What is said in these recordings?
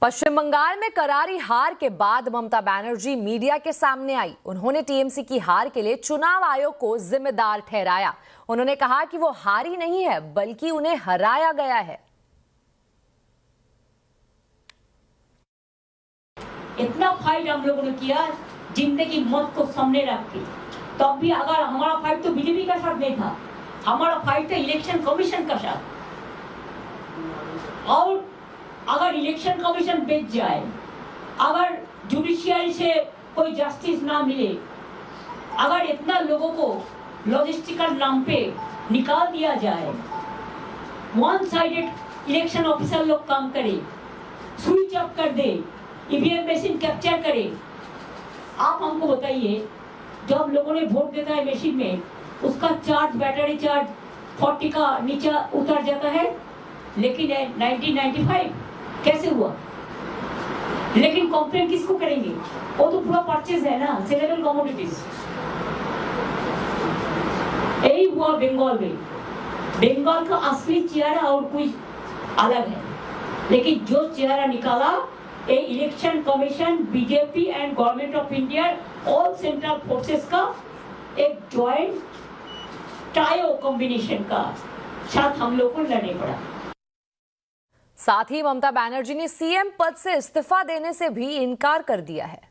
पश्चिम बंगाल में करारी हार के बाद ममता बनर्जी मीडिया के सामने आई। उन्होंने टीएमसी की हार के लिए चुनाव आयोग को जिम्मेदार ठहराया। उन्होंने कहा कि वो हारी नहीं है बल्कि उन्हें हराया गया है। इतना फाइट हम लोगों ने किया जिंदगी मौत को सामने रख के, तब भी अगर हमारा फाइट तो बीजेपी का साथ नहीं था, हमारा फाइट था इलेक्शन कमीशन का साथ। और अगर इलेक्शन कमीशन बेच जाए, अगर जुडिशियरी से कोई जस्टिस ना मिले, अगर इतना लोगों को लॉजिस्टिकल नाम पे निकाल दिया जाए, वन साइडेड इलेक्शन ऑफिसर लोग काम करे, स्विच ऑफ कर दे, ईवीएम मशीन कैप्चर करे। आप हमको बताइए, जब लोगों ने वोट देता है मशीन में, उसका चार्ज, बैटरी चार्ज 40 का नीचे उतर जाता है, लेकिन 1995 कैसे हुआ? लेकिन कंप्लेन किसको करेंगे? वो तो पूरा परचेज है ना, सेलेबल कमोडिटीज। यही हुआ बंगाल में। बंगाल का असली चेहरा और कोई अलग है, लेकिन जो चेहरा निकाला a Election Commission, BJP and Government of India, all central forces का एक ज्वाइंट टायो कॉम्बिनेशन का साथ हम लोग को लड़ने पड़ा। साथ ही ममता बनर्जी ने सीएम पद से इस्तीफा देने से भी इनकार कर दिया है।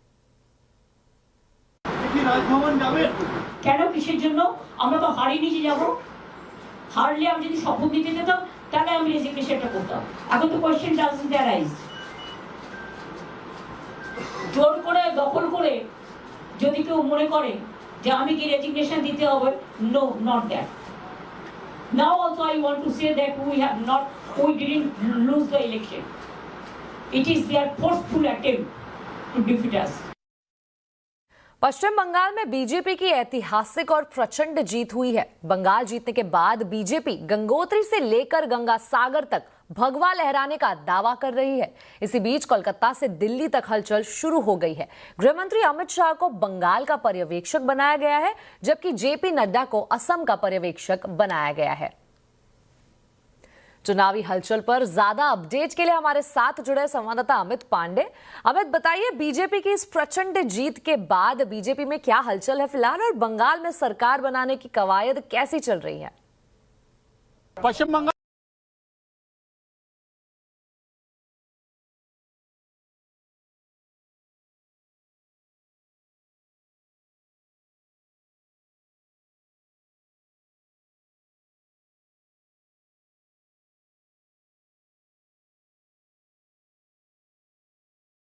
কেন কিসের জন্য? আমরা তো হারিয়ে নিয়ে যাব। হারলে আমি যদি শপথ দিতে যেতাম তাহলে আমি রেজিগনেশনটা করতাম। এখন তো কোশ্চেন ডাজন্ট অ্যারাইজ। জোর করে দখল করে যদি কেউ মনে করে যে আমি কি রেজিগনেশন দিতে হবে, no, not that. Now also I want to say that we didn't lose the election. It is their forceful attempt to defeat us. पश्चिम बंगाल में बीजेपी की ऐतिहासिक और प्रचंड जीत हुई है। बंगाल जीतने के बाद बीजेपी गंगोत्री से लेकर गंगा सागर तक भगवा लहराने का दावा कर रही है। इसी बीच कोलकाता से दिल्ली तक हलचल शुरू हो गई है। गृह मंत्री अमित शाह को बंगाल का पर्यवेक्षक बनाया गया है, जबकि जेपी नड्डा को असम का पर्यवेक्षक बनाया गया है। चुनावी हलचल पर ज्यादा अपडेट के लिए हमारे साथ जुड़े संवाददाता अमित पांडे। अमित, बताइए, बीजेपी की इस प्रचंड जीत के बाद बीजेपी में क्या हलचल है फिलहाल, और बंगाल में सरकार बनाने की कवायद कैसी चल रही है? पश्चिम बंगाल